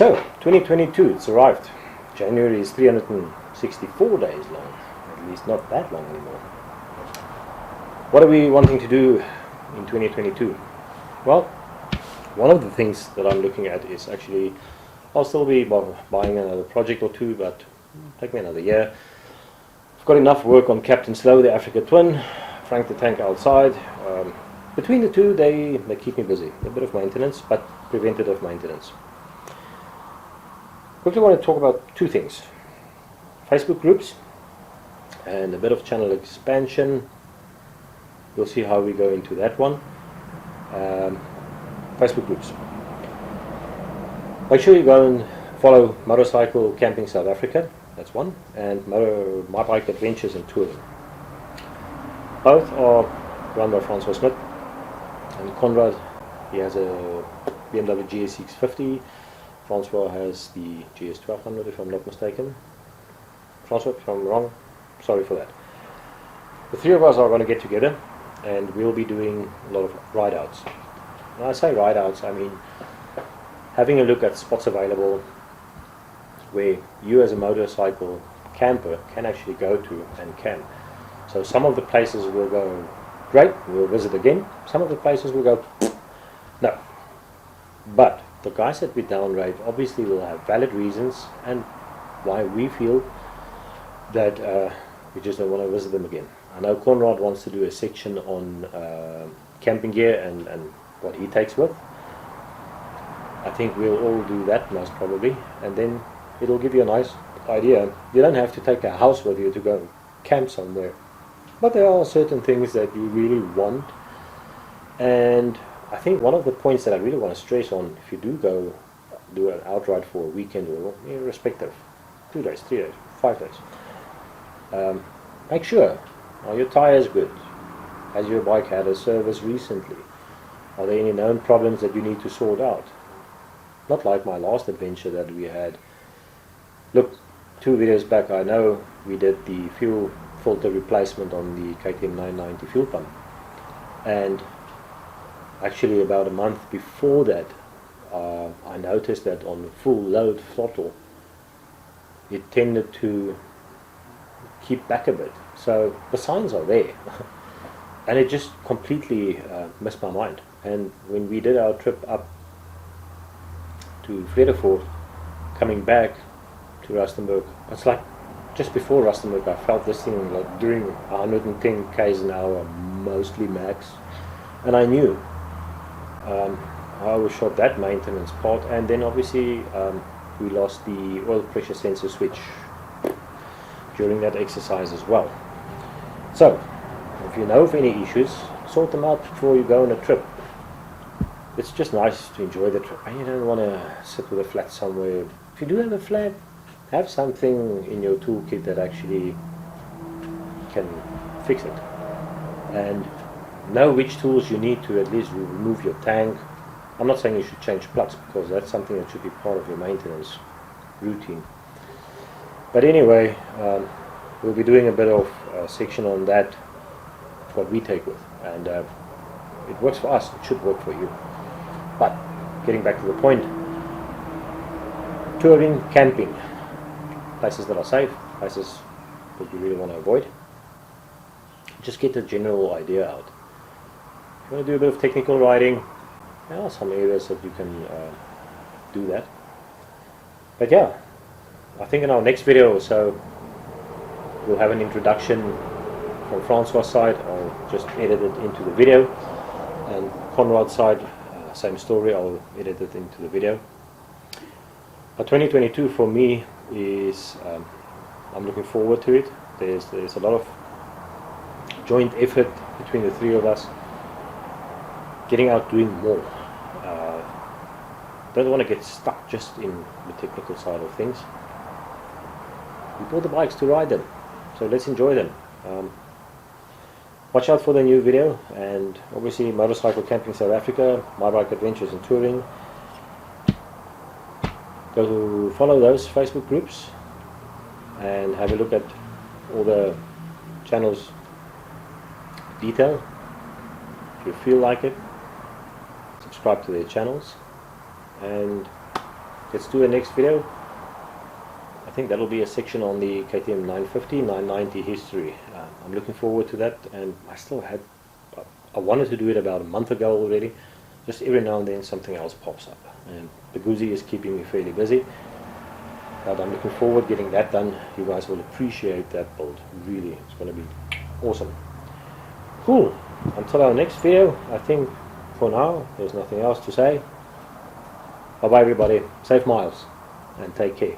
So, 2022, it's arrived. January is 364 days long, at least not that long anymore. What are we wanting to do in 2022? Well, one of the things that I'm looking at is actually, I'll still be buying another project or two, but it'll take me another year. I've got enough work on Captain Slow, the Africa Twin, Frank the Tank outside. Between the two, they keep me busy. A bit of maintenance, but preventative maintenance. Quickly want to talk about two things. Facebook groups and a bit of channel expansion. We'll see how we go into that one. Facebook groups. Make sure you go and follow Motorcycle Camping South Africa, that's one, and My Bike Adventures and Touring. Both are run by Franswa Smith, and Konrad, he has a BMW GS650. Franswa has the GS1200, if I'm not mistaken. Franswa, if I'm wrong, sorry for that. The three of us are going to get together and we'll be doing a lot of ride-outs. When I say ride-outs, I mean having a look at spots available where you as a motorcycle camper can actually go to and camp. So some of the places will go great, we'll visit again. Some of the places will go no. But the guys that we downrate obviously will have valid reasons and why we feel that we just don't want to visit them again. I know Konrad wants to do a section on camping gear and what he takes with. I think we'll all do that most probably, and then it'll give you a nice idea. You don't have to take a house with you to go camp somewhere, but there are certain things that you really want. And I think one of the points that I really want to stress on, if you do go do an outright for a weekend or irrespective, 2 days, 3 days, 5 days, make sure, are your tires good? Has your bike had a service recently? Are there any known problems that you need to sort out? Not like my last adventure that we had. Look, 2 videos back I know we did the fuel filter replacement on the KTM 990 fuel pump, and actually about a month before that I noticed that on full load throttle it tended to keep back a bit. So the signs are there and it just completely missed my mind. And when we did our trip up to Vredefort, coming back to Rustenburg, it's like just before Rustenburg I felt this thing like doing 110 k's an hour, mostly max, and I knew I overshot that maintenance part. And then obviously we lost the oil pressure sensor switch during that exercise as well. So if you know of any issues, sort them out before you go on a trip. It's just nice to enjoy the trip, and you don't want to sit with a flat somewhere. If you do have a flat, have something in your toolkit that actually can fix it, and know which tools you need to at least remove your tank. I'm not saying you should change plugs, because that's something that should be part of your maintenance routine. But anyway, we'll be doing a bit of section on that, what we take with, and it works for us, it should work for you. But getting back to the point, touring, camping, places that are safe, places that you really want to avoid. Just get a general idea out. If you want to do a bit of technical riding, there are some areas that you can do that. But yeah, I think in our next video or so we'll have an introduction from Franswa's side. I'll just edit it into the video, and Konrad's side, same story, I'll edit it into the video. But 2022 for me is, I'm looking forward to it. There's a lot of joint effort between the three of us, getting out doing more. Don't want to get stuck just in the technical side of things. We bought the bikes to ride them, so let's enjoy them. Watch out for the new video, and obviously Motorcycle Camping South Africa, My Bike Adventures and Touring. Go to follow those Facebook groups and have a look at all the channels detail. If you feel like it, subscribe to their channels, and let's do a next video. I think that'll be a section on the KTM 950, 990 history. I'm looking forward to that, and I wanted to do it about a month ago already. Just every now and then something else pops up, and the Guzzi is keeping me fairly busy. But I'm looking forward to getting that done. You guys will appreciate that build. Really, it's going to be awesome. Cool. Until our next video, I think for now there's nothing else to say. Bye bye everybody. Safe miles and take care.